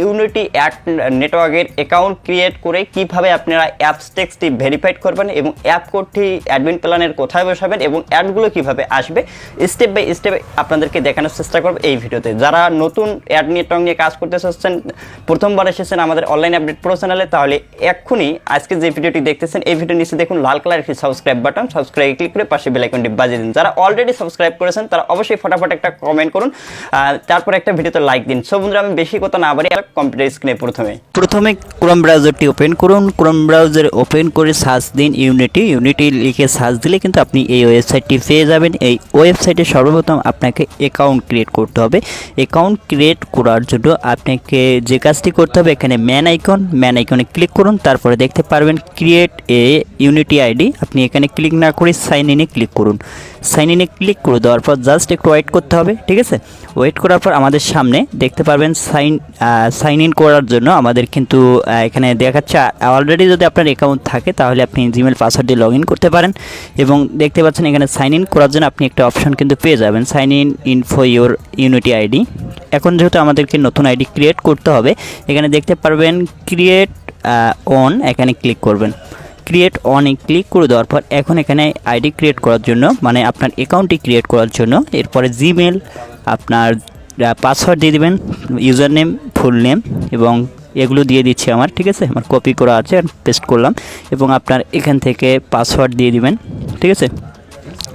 Unity add নেটওয়ার্কের account create করে কিভাবে আপনারা অ্যাপস টেক্সটটি ভেরিফাইড করবেন এবং অ্যাপ কোডটি অ্যাডমিন প্ল্যানের কোথায় বসাবেন এবং অ্যাডগুলো কিভাবে আসবে স্টেপ বাই স্টেপ আপনাদেরকে দেখানোর চেষ্টা করব এই ভিডিওতে। যারা নতুন অ্যাড নেটওয়ার্ক নিয়ে কাজ করতে চাচ্ছেন, প্রথমবার এসেছেন আমাদের অনলাইন আপডেট প্রো চ্যানেলে, তাহলে এক্ষুনি আজকে যে ভিডিওটি দেখতেছেন এই ভিডিওর নিচে দেখুন লাল কালার একটি সাবস্ক্রাইব বাটন, সাবস্ক্রাইব ক্লিক করে পাশে বেল আইকনটি বাজিয়ে দিন। যারা অলরেডি সাবস্ক্রাইব করেছেন তারা অবশ্যই ফটাফট একটা কমেন্ট করুন, তারপর একটা ভিডিওতে লাইক দিন। সো বন্ধুরা, আমি বেশি কথা না বাড়ি কম্পিউটার স্ক্রিনে প্রথমে ক্রোম ব্রাউজারটি ওপেন করুন। ক্রোম ব্রাউজার ওপেন করে সার্চ দিন ইউনিটি লিখে সার্চ দিলে কিন্তু আপনি এই ওয়েবসাইটটি পেয়ে যাবেন। এই ওয়েবসাইটে সর্বপ্রথম আপনাকে অ্যাকাউন্ট ক্রিয়েট করতে হবে। অ্যাকাউন্ট ক্রিয়েট করার জন্য আপনাকে যে কাজটি করতে হবে, এখানে ম্যান আইকনে ক্লিক করুন। তারপরে দেখতে পারবেন ক্রিয়েট এ ইউনিটি আইডি। আপনি এখানে ক্লিক না করে সাইন ইনে ক্লিক করুন। সাইন ইনে ক্লিক করে দেওয়ার পর জাস্ট একটু ওয়েট করতে হবে, ঠিক আছে? ওয়েট করার পর আমাদের সামনে দেখতে পারবেন সাইন ইন করার জন্য আমাদের কিন্তু এখানে দেখাচ্ছে অলরেডি যদি আপনার অ্যাকাউন্ট থাকে তাহলে আপনি জিমেল পাসওয়ার্ড দিয়ে লগ ইন করতে পারেন। এবং দেখতে পাচ্ছেন এখানে সাইন ইন করার জন্য আপনি একটা অপশন কিন্তু পেয়ে যাবেন, sign in for your Unity ID. এখন যেহেতু আমাদেরকে নতুন আইডি ক্রিয়েট করতে হবে, এখানে দেখতে পারবেন ক্রিয়েট অন, এখানে ক্লিক করবেন। ক্রিয়েট অনে ক্লিক করে দেওয়ার পর এখন এখানে আইডি ক্রিয়েট করার জন্য, মানে আপনার অ্যাকাউন্টটি ক্রিয়েট করার জন্য এরপরে জিমেল আপনার পাসওয়ার্ড দিয়ে দেবেন, ইউজার নেম, ফুল নেম এবং এগুলো দিয়ে দিচ্ছি আমার, ঠিক আছে? আমার কপি করা আছে, পেস্ট করলাম এবং আপনার এখান থেকে পাসওয়ার্ড দিয়ে দিবেন, ঠিক আছে?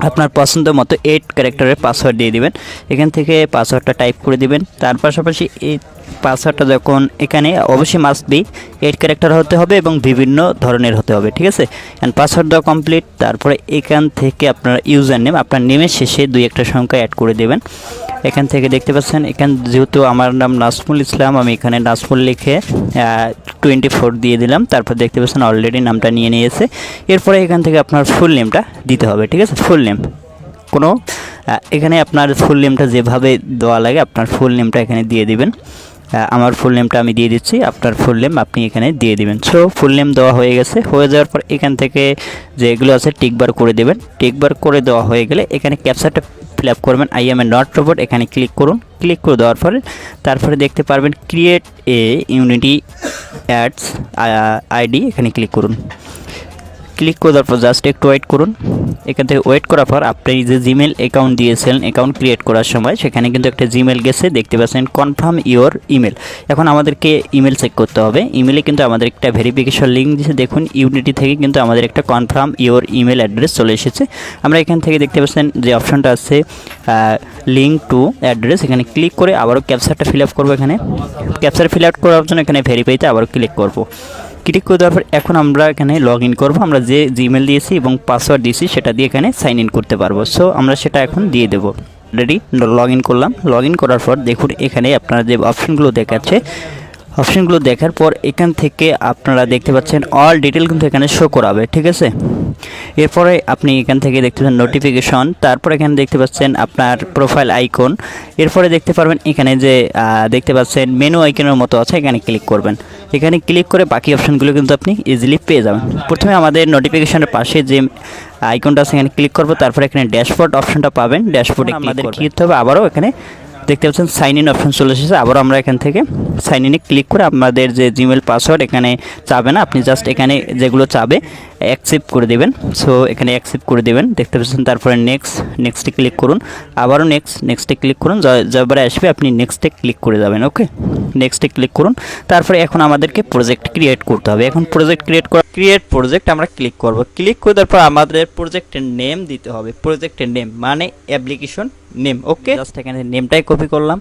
আপনার পছন্দ মতো 8 ক্যারেক্টারের পাসওয়ার্ড দিয়ে দিবেন। এখান থেকে পাসওয়ার্ডটা টাইপ করে দিবেন। তার পাশাপাশি এই পাসওয়ার্ডটা যখন এখানে অবশ্যই মাস্ট বি 8 ক্যারেক্টার হতে হবে এবং বিভিন্ন ধরনের হতে হবে, ঠিক আছে? অ্যান্ড পাসওয়ার্ড দেওয়া কমপ্লিট। তারপরে এখান থেকে আপনার ইউজার নেম, আপনার নেমের শেষে 2-1টা সংখ্যা অ্যাড করে দেবেন। এখান থেকে দেখতে পাচ্ছেন এখান যেহেতু আমার নাম নাজমুল ইসলাম, আমি এখানে নাজমুল লিখে 24 দিয়ে দিলাম। তারপর দেখতে পাচ্ছেন অলরেডি নামটা নিয়ে নিয়েছে। এরপরে এখান থেকে আপনার ফুল নেমটা দিতে হবে, ঠিক আছে? ফুল নেম এখানে আপনার ফুল নেমটা যেভাবে দেওয়া লাগে আপনার ফুল নেমটা এখানে দিয়ে দিবেন। আমার ফুল নেমটা আমি দিয়ে দিচ্ছি, আপনার ফুল নেম আপনি এখানে দিয়ে দিবেন। সো ফুল নেম দেওয়া হয়ে গেছে। হয়ে যাওয়ার পর এখান থেকে যেগুলো আছে টিকবার করে দেবেন। টিকবার করে দেওয়া হয়ে গেলে এখানে ক্যাপচারটা ফিল আপ করবেন, I M A not robot, এখানে ক্লিক করুন। ক্লিক করে দেওয়ার পরে তারপরে দেখতে পারবেন create a unity ads ID, এখানে ক্লিক করুন। ক্লিক করে দেওয়ার পর জাস্ট একটু ওয়েট করুন। এখান থেকে ওয়েট করার পর আপনি যে জিমেল অ্যাকাউন্ট দিয়েছিলেন অ্যাকাউন্ট ক্রিয়েট করার সময়, সেখানে কিন্তু একটা জিমেল গেছে, দেখতে পাচ্ছেন কনফার্ম ইওর ইমেল। এখন আমাদেরকে ইমেল চেক করতে হবে। ইমেলে কিন্তু আমাদের একটা ভেরিফিকেশন লিঙ্ক দিয়েছে, দেখুন ইউনিটি থেকে কিন্তু আমাদের একটা কনফার্ম ইওর ইমেল অ্যাড্রেস চলে এসেছে। আমরা এখান থেকে দেখতে পাচ্ছেন যে অপশনটা আছে লিঙ্ক টু অ্যাড্রেস, এখানে ক্লিক করে আবারও ক্যাপচারটা ফিল আপ করবো। এখানে ক্যাপচার ফিল আপ করার জন্য এখানে ভেরিফাইতে আবারও ক্লিক করবো। ক্লিক করে দেওয়ার পর এখন আমরা এখানে লগ ইন করবো। আমরা যে জিমেল দিয়েছি এবং পাসওয়ার্ড দিয়েছি সেটা দিয়ে এখানে সাইন ইন করতে পারবো। সো আমরা সেটা এখন দিয়ে দেবো। রেডি, লগ ইন করলাম। লগ ইন করার পর দেখুন এখানে আপনারা যে অপশনগুলো দেখাচ্ছে, অপশনগুলো দেখার পর এখান থেকে আপনারা দেখতে পাচ্ছেন অল ডিটেল কিন্তু এখানে শো করাবে, ঠিক আছে? এরপরে আপনি এখান থেকে দেখতে পাচ্ছেন নোটিফিকেশন, তারপর এখানে দেখতে পাচ্ছেন আপনার প্রোফাইল আইকন। এরপরে দেখতে পারবেন এখানে যে দেখতে পাচ্ছেন মেনু আইকনের মতো আছে, এখানে ক্লিক করবেন। এখানে ক্লিক করে বাকি অপশনগুলো কিন্তু আপনি ইজিলি পেয়ে যাবেন। প্রথমে আমাদের নোটিফিকেশনের পাশে যে আইকনটা আছে এখানে ক্লিক করবো, তারপরে এখানে ড্যাশবোর্ড অপশনটা পাবেন। ড্যাশবোর্ডে আমাদের কী করতে হবে, আবারও এখানে দেখতে পাচ্ছেন সাইন ইন অপশন চলে এসেছে। আবারও আমরা এখান থেকে সাইন ইনে ক্লিক করে আমাদের যে জিমেল পাসওয়ার্ড এখানে চাবে না, আপনি জাস্ট এখানে যেগুলো চাবে অ্যাকসেপ্ট করে দেবেন। সো এখানে অ্যাকসেপ্ট করে দেবেন, দেখতে পাচ্ছেন। তারপরে নেক্সটে ক্লিক করুন, আবারও নেক্সটে ক্লিক করুন। যতবারে আসবে আপনি নেক্সটে ক্লিক করে যাবেন। ওকে, নেক্সটে ক্লিক করুন। তারপরে এখন আমাদেরকে প্রজেক্ট ক্রিয়েট করতে হবে। এখন প্রজেক্ট ক্রিয়েট প্রজেক্ট আমরা ক্লিক করব। ক্লিক করে দেওয়ার পর আমাদের প্রজেক্টের নেম দিতে হবে। প্রজেক্টের নেম মানে অ্যাপ্লিকেশন নেম। ওকে, জাস্ট এখানে নেমটাই কপি করলাম।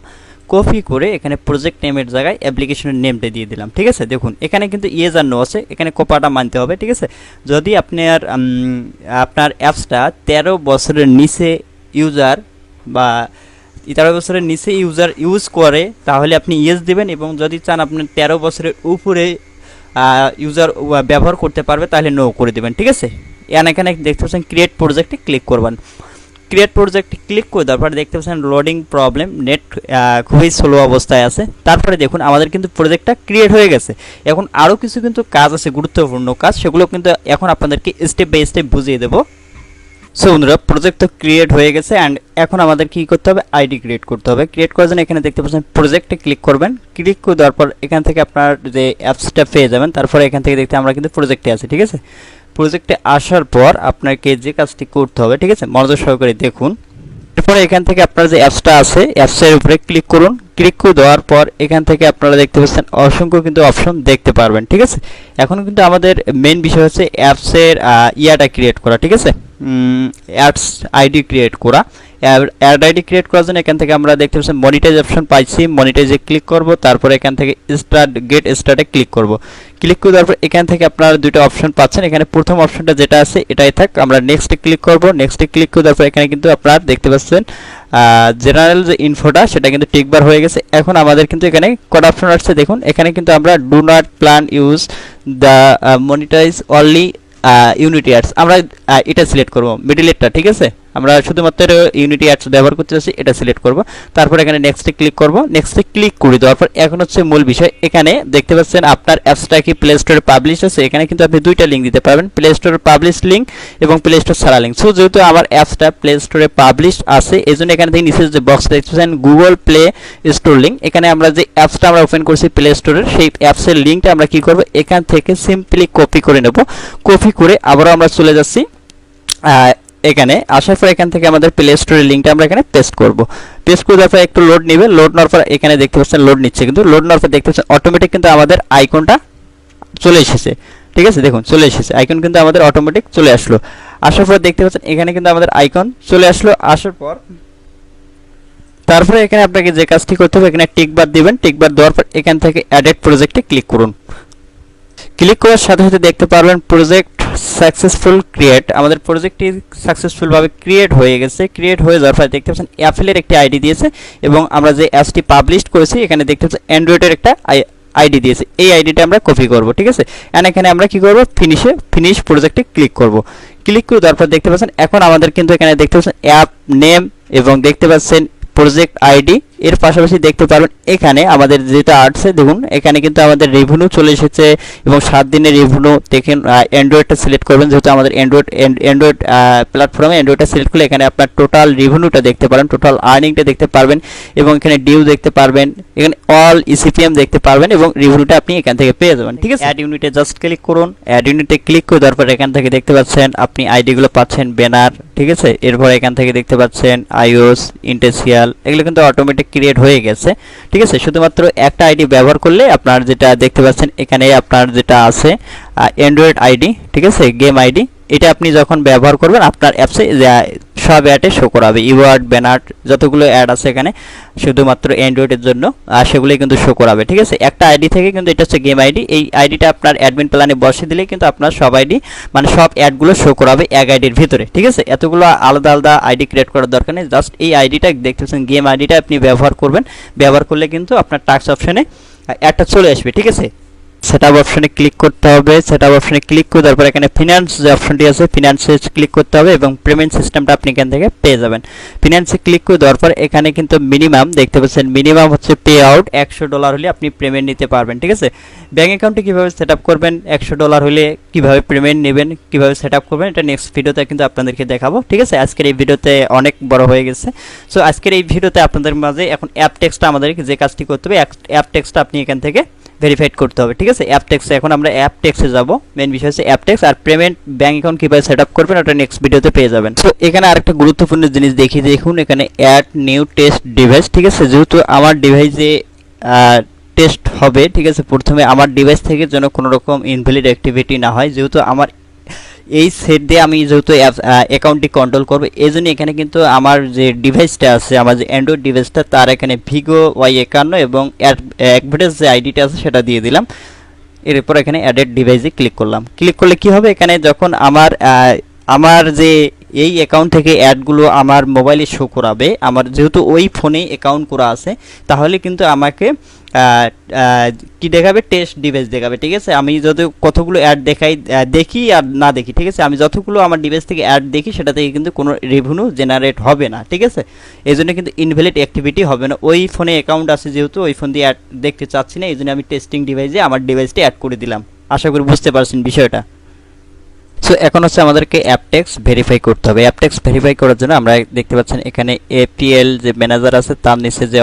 কপি করে এখানে প্রজেক্ট নেমের জায়গায় অ্যাপ্লিকেশনের নেমটা দিয়ে দিলাম, ঠিক আছে? দেখুন এখানে কিন্তু ইয়েস আর নো আছে, এখানে কোপাটা মানতে হবে, ঠিক আছে? যদি আপনার অ্যাপসটা 13 বছরের নিচে ইউজার বা 13 বছরের নিচে ইউজার ইউজ করে তাহলে আপনি ইয়েস দেবেন, এবং যদি চান আপনার 13 বছরের উপরে ইউজার ব্যবহার করতে পারবে তাহলে নো করে দেবেন, ঠিক আছে? এখানে দেখতে পাচ্ছেন ক্রিয়েট প্রজেক্টে ক্লিক করবেন। ক্রিয়েট প্রজেক্টে ক্লিক করে দেওয়ার পরে দেখতে পাচ্ছেন লোডিং প্রবলেম, নেট খুবই স্লো অবস্থায় আছে। তারপরে দেখুন আমাদের কিন্তু প্রজেক্টটা ক্রিয়েট হয়ে গেছে। এখন আরও কিছু কিন্তু কাজ আছে, গুরুত্বপূর্ণ কাজ, সেগুলো কিন্তু এখন আপনাদেরকে স্টেপ বাই স্টেপ বুঝিয়ে দেবো। সো বন্ধুরা প্রজেক্ট তো ক্রিয়েট হয়ে গেছে অ্যান্ড এখন আমাদের কি করতে হবে, আইডি ক্রিয়েট করতে হবে। ক্রিয়েট করার জন্য এখানে দেখতে পাচ্ছেন প্রজেক্টে ক্লিক করবেন। ক্লিক করে দেওয়ার পর এখান থেকে আপনার যে অ্যাপসটা পেয়ে যাবেন। তারপরে এখান থেকে দেখতে আমরা কিন্তু প্রজেক্টে আছি, ঠিক আছে। প্রজেক্টে আসার পর আপনাকে যে কাজটি করতে হবে, ঠিক আছে, মনোযোগ সহকারে দেখুন। এরপরে এখান থেকে আপনার যে অ্যাপসটা আছে অ্যাপসের উপরে ক্লিক করুন। ক্লিক করে দেওয়ার পর এখান থেকে আপনারা দেখতে পাচ্ছেন অসংখ্য কিন্তু অপশন দেখতে পারবেন, ঠিক আছে। এখন কিন্তু আমাদের মেন বিষয় হচ্ছে অ্যাপসের ইয়াটা ক্রিয়েট করা, ঠিক আছে, অ্যাডস আইডি ক্রিয়েট করা। অ্যাড আইডি ক্রিয়েট করার জন্য এখান থেকে আমরা দেখতে পাচ্ছি মনিটাইজ অপশন পাইছি, মনিটাইজে ক্লিক করব। তারপরে এখান থেকে গেট স্টার্টে ক্লিক করব। ক্লিক করে দেওয়ার পর এখান থেকে আপনারা দুটো অপশন পাচ্ছেন। এখানে প্রথম অপশনটা যেটা আছে এটাই থাক, আমরা নেক্সটে ক্লিক করব। নেক্সটে ক্লিক করে দেওয়ার পর এখানে কিন্তু আপনারা দেখতে পাচ্ছেন জেনারেল যে ইনফোটা সেটা কিন্তু টিকবার হয়ে গেছে। এখন আমাদের কিন্তু এখানে কত অপশন আসছে দেখুন। এখানে কিন্তু আমরা do not plan use the monetize only Unity ads, আমরা এটা সিলেক্ট করব, মিডল এরটা, ঠিক আছে। আমরা শুধুমাত্র ইউনিটি অ্যাডস ব্যবহার করতে চাচ্ছি, এটা সিলেক্ট করব। তারপর এখানে নেক্সটে ক্লিক করব। নেক্সটে ক্লিক করে দেওয়ার পর এখন হচ্ছে মূল বিষয়, এখানে দেখতে পাচ্ছেন আপনার অ্যাপসটা কি প্লে স্টোরে পাবলিশ আছে। এখানে কিন্তু আপনি দুইটা লিঙ্ক দিতে পারবেন, প্লে স্টোরে পাবলিশ লিঙ্ক এবং প্লে স্টোর ছাড়া লিঙ্ক। সো যেহেতু আমার অ্যাপসটা প্লে স্টোরে পাবলিশ আছে এই জন্য এখানে থেকে নিচে যে বক্স দেখতেছেন গুগল প্লে স্টোর লিঙ্ক, এখানে আমরা যে অ্যাপসটা আমরা ওপেন করছি প্লে স্টোরের সেই অ্যাপসের লিঙ্কটা আমরা কি করব, এখান থেকে সিম্পলি কপি করে নেব। কপি করে আবারও আমরা চলে যাচ্ছি এখানে আসার পর এখান থেকে আমাদের প্লে স্টোরের লিঙ্কটা আমরা এখানে পেস্ট করব। পেস্ট করে দেওয়ার পর একটু লোড নেবে। লোড নেওয়ার পর এখানে দেখতে পাচ্ছেন লোড নিচ্ছে, কিন্তু লোড নেওয়ার পর দেখতে পাচ্ছেন অটোমেটিক কিন্তু আমাদের আইকনটা চলে এসেছে, ঠিক আছে। দেখুন চলে এসেছে আইকন, কিন্তু আমাদের অটোমেটিক চলে আসলো। আসার পর দেখতে পাচ্ছেন এখানে কিন্তু আমাদের আইকন চলে আসলো। আসার পর তারপরে এখানে আপনাকে যে কাজটি করতে হবে এখানে টিকবার দিবেন। টিকবার দেওয়ার পর এখান থেকে অ্যাডেড প্রজেক্টে ক্লিক করুন। ক্লিক করার সাথে সাথে দেখতে পারবেন প্রজেক্ট সাকসেসফুল ক্রিয়েট, আমাদের প্রজেক্টটি সাকসেসফুলভাবে ক্রিয়েট হয়ে গেছে। ক্রিয়েট হয়ে যাওয়ার পর দেখতে পাচ্ছেন অ্যাপেলের একটি আইডি দিয়েছে এবং আমরা যে অ্যাপসটি পাবলিশ করেছি এখানে দেখতে পাচ্ছেন অ্যান্ড্রয়েডের একটা আইডি দিয়েছে। এই আইডিটা আমরা কপি করব, ঠিক আছে। এন্ড এখানে আমরা কি করব, ফিনিশ প্রজেক্টে ক্লিক করব। ক্লিক করে তারপর দেখতে পাচ্ছেন এখন আমাদের কিন্তু এখানে দেখতে পাচ্ছেন অ্যাপ নেম এবং দেখতে পাচ্ছেন প্রজেক্ট আইডি। এর পাশাপাশি দেখতে পারবেন এখানে আমাদের যেটা আসছে দেখুন এখানে কিন্তু আমাদের রেভিনিউ চলে এসেছে এবং 7 দিনের রেভিনিউ দেখেন। অ্যান্ড্রয়েডটা সিলেক্ট করবেন, যেহেতু আমাদের অ্যান্ড্রয়েড প্ল্যাটফর্মে অ্যান্ড্রয়েডটা সিলেক্ট করলে এখানে আপনার টোটাল রেভিনিউটা দেখতে পারেন, টোটাল আর্নিংটা দেখতে পারবেন এবং এখানে ডিউ দেখতে পারবেন, এখানে অল ইসিপিএম দেখতে পারবেন এবং রেভিনিউটা আপনি এখান থেকে পেয়ে যাবেন, ঠিক আছে। অ্যাড ইউনিটে জাস্ট ক্লিক করুন। অ্যাড ইউনিটে ক্লিক করে দেওয়ার পর এখান থেকে দেখতে পাচ্ছেন আপনি আইডিগুলো পাচ্ছেন ব্যানার, ঠিক আছে। এরপর এখান থেকে দেখতে পাচ্ছেন আইওস, ইন্টেন্সিয়াল, এগুলো কিন্তু অটোমেটিক ক্রিয়েট হয়ে গেছে, ঠিক আছে। শুধুমাত্র একটা আইডি ব্যবহার করলে আপনার যেটা দেখতে পাচ্ছেন এখানে আপনার যেটা আছে অ্যান্ড্রয়েড আইডি, ঠিক আছে, গেম আইডি, এটা আপনি যখন ব্যবহার করবেন আপনার অ্যাপসে সব অ্যাডে শো করাবে। ইওয়ার্ড, ব্যানার, যতগুলো অ্যাড আছে এখানে শুধুমাত্র অ্যান্ড্রয়েডের জন্য সেগুলোই কিন্তু শো করাবে, ঠিক আছে। একটা আইডি থেকে কিন্তু এটা হচ্ছে গেম আইডি, এই আইডিটা আপনার অ্যাডমিন প্ল্যানে বসিয়ে দিলে কিন্তু আপনার সব আইডি মানে সব অ্যাডগুলো শো করাবে এক আইডির ভিতরে, ঠিক আছে। এতগুলো আলাদা আলাদা আইডি ক্রিয়েট করার দরকার নেই, জাস্ট এই আইডিটা দেখতেছেন গেম আইডিটা আপনি ব্যবহার করবেন। ব্যবহার করলে কিন্তু আপনার টাস্ক অপশনে অ্যাডটা চলে আসবে, ঠিক আছে। সেটআপ অপশনে ক্লিক করতে হবে। সেটআপ অপশনে ক্লিক করে তারপর এখানে ফিনান্স যে অপশনটি আছে ফিনান্সে ক্লিক করতে হবে এবং পেমেন্ট সিস্টেমটা আপনি এখান থেকে পেয়ে যাবেন। ফিনান্সে ক্লিক করে দেওয়ার পর এখানে কিন্তু মিনিমাম দেখতে পাচ্ছেন মিনিমাম হচ্ছে পে আউট $100 হলে আপনি পেমেন্ট নিতে পারবেন, ঠিক আছে। ব্যাঙ্ক অ্যাকাউন্টে কীভাবে সেট আপ করবেন, $100 হলে কীভাবে পেমেন্ট নেবেন, কীভাবে সেট আপ করবেন, এটা নেক্সট ভিডিওতে কিন্তু আপনাদেরকে দেখাবো, ঠিক আছে। আজকের এই ভিডিওতে অনেক বড় হয়ে গেছে। সো আজকের এই ভিডিওতে আপনাদের মাঝে এখন অ্যাপ টেক্সটটা আমাদেরকে যে কাজটি করতে হবে অ্যাপ টেক্সটটা আপনি এখান থেকে ভেরিফাইড করতে হবে, ঠিক আছে। অ্যাপ টেক্সে এখন আমরা অ্যাপ টেক্সে যাব। মেন বিষয় হচ্ছে অ্যাপ টেক্স আর পেমেন্ট ব্যাঙ্ক অ্যাকাউন্ট কীভাবে সেট আপ করবেন ওটা নেক্সট ভিডিওতে পেয়ে যাবেন। তো এখানে আরেকটা গুরুত্বপূর্ণ জিনিস দেখি, দেখুন এখানে অ্যাড নিউ টেস্ট ডিভাইস, ঠিক আছে। যেহেতু আমার ডিভাইসে টেস্ট হবে, ঠিক আছে, প্রথমে আমার ডিভাইস থেকে যেন কোনো রকম ইনভ্যালিড অ্যাক্টিভিটি না হয়, যেহেতু আমার এই সেট দিয়ে আমি যেহেতু অ্যাকাউন্টটি কন্ট্রোল করবো এই জন্য এখানে কিন্তু আমার যে ডিভাইসটা আছে আমার যে অ্যান্ড্রয়েড ডিভাইসটা তার এখানে ভিগো Y51 এবং অ্যাডভার্টাইজ যে আইডিটা আছে সেটা দিয়ে দিলাম। এরপর এখানে অ্যাডেড ডিভাইসে ক্লিক করলাম। ক্লিক করলে কি হবে, এখানে যখন আমার যে এই অ্যাকাউন্ট থেকে অ্যাডগুলো আমার মোবাইলে শো করাবে, আমার যেহেতু ওই ফোনেই অ্যাকাউন্ট করা আছে, তাহলে কিন্তু আমাকে কি দেখাবে, টেস্ট ডিভাইস দেখাবে, ঠিক আছে। আমি যত কতগুলো অ্যাড দেখি আর না দেখি, ঠিক আছে, আমি যতগুলো আমার ডিভাইস থেকে অ্যাড দেখি সেটা থেকে কিন্তু কোনো রেভিনিউ জেনারেট হবে না, ঠিক আছে। এই জন্য কিন্তু ইনভ্যালিড অ্যাক্টিভিটি হবে না। ওই ফোনে অ্যাকাউন্ট আছে যেহেতু ওই ফোন দিয়ে অ্যাড দেখতে চাচ্ছি না, এই জন্য আমি টেস্টিং ডিভাইসে আমার ডিভাইসটি অ্যাড করে দিলাম। আশা করি বুঝতে পারছেন বিষয়টা। সো এখন হচ্ছে আমাদেরকে অ্যাপটেক্স ভেরিফাই করতে হবে। অ্যাপটেক্স ভেরিফাই করার জন্য আমরা দেখতে পাচ্ছেন এখানে এপিএল যে ম্যানেজার আছে তার নিচে যে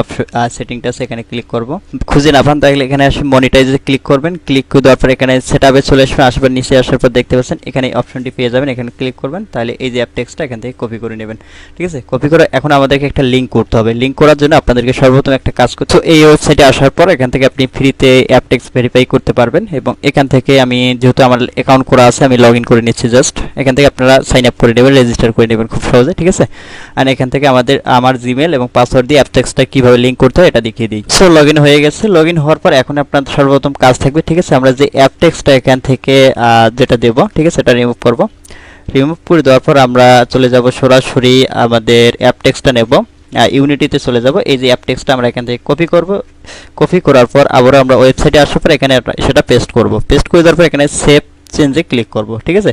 সেটিংটা আছে এখানে ক্লিক করব। খুঁজে না পান তাহলে এখানে আসে মনিটাইজে ক্লিক করবেন। ক্লিক করে দেওয়ার পর এখানে সেটআপে চলে আসবেন। আসবেন নিচে আসার পর দেখতে পাচ্ছেন এখানে অপশনটি পেয়ে যাবেন, এখানে ক্লিক করবেন। তাহলে এই যে অ্যাপটেক্সটা এখান থেকে কপি করে নেবেন। ঠিক আছে, কপি করে এখন আমাদেরকে একটা লিঙ্ক করতে হবে। লিঙ্ক করার জন্য আপনাদেরকে সর্বপ্রথম একটা কাজ করতে হবে। এই ওয়েবসাইটে আসার পর এখান থেকে আপনি ফ্রিতে অ্যাপটেক্স ভেরিফাই করতে পারবেন এবং এখান থেকে আমি যেহেতু আমার অ্যাকাউন্ট করা আছে আমি লগ ইন করে নিচ্ছি। জাস্ট এখান থেকে আপনারা সাইন আপ করে নেবেন, রেজিস্টার করে নেবেন খুব সহজে। ঠিক আছে, আর এখান থেকে আমার জিমেল এবং পাসওয়ার্ড দিয়ে অ্যাপটেক্সটা কীভাবে লিঙ্ক করতে হয় এটা দেখিয়ে দিই। সো লগ ইন হয়ে গেছে। লগ ইন হওয়ার পর এখন আপনার সর্বপ্রথম কাজ থাকবে। ঠিক আছে, আমরা যে অ্যাপটেক্সটা এখান থেকে যেটা দেব, ঠিক আছে, এটা রিমুভ করব। রিমুভ করে দেওয়ার পর আমরা চলে যাব সরাসরি আমাদের অ্যাপটেক্সটা নেব, ইউনিটিতে চলে যাব। এই যে অ্যাপটেক্সটা আমরা এখান থেকে কপি করব। কপি করার পর আবারও আমরা ওয়েবসাইটে আসার পর এখানে সেটা পেস্ট করব। পেস্ট করে দেওয়ার পর এখানে সেভ চেঞ্জে ক্লিক করব। ঠিক আছে,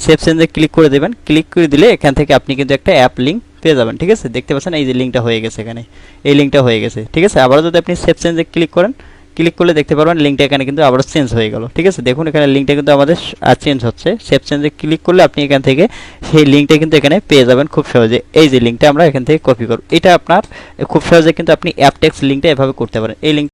সেভ চেঞ্জে ক্লিক করে দেবেন। ক্লিক করে দিলে এখান থেকে আপনি কিন্তু একটা অ্যাপ লিঙ্ক পেয়ে যাবেন। ঠিক আছে, দেখতে পাচ্ছেন এই যে লিঙ্কটা হয়ে গেছে, এখানে এই লিঙ্কটা হয়ে গেছে। ঠিক আছে, আবারও যদি আপনি সেভ চেঞ্জে ক্লিক করেন, ক্লিক করলে দেখতে পারবেন লিঙ্কটা এখানে কিন্তু আবার চেঞ্জ হয়ে গেল। ঠিক আছে, দেখুন এখানে লিঙ্কটা কিন্তু আমাদের চেঞ্জ হচ্ছে। সেভ চেঞ্জে ক্লিক করলে আপনি এখান থেকে সেই লিঙ্কটা কিন্তু এখানে পেয়ে যাবেন খুব সহজে। এই যে লিঙ্কটা আমরা এখান থেকে কপি করব, এটা আপনার খুব সহজে কিন্তু আপনি অ্যাপটেক্স লিঙ্কটা এভাবে করতে পারেন। এই লিঙ্ক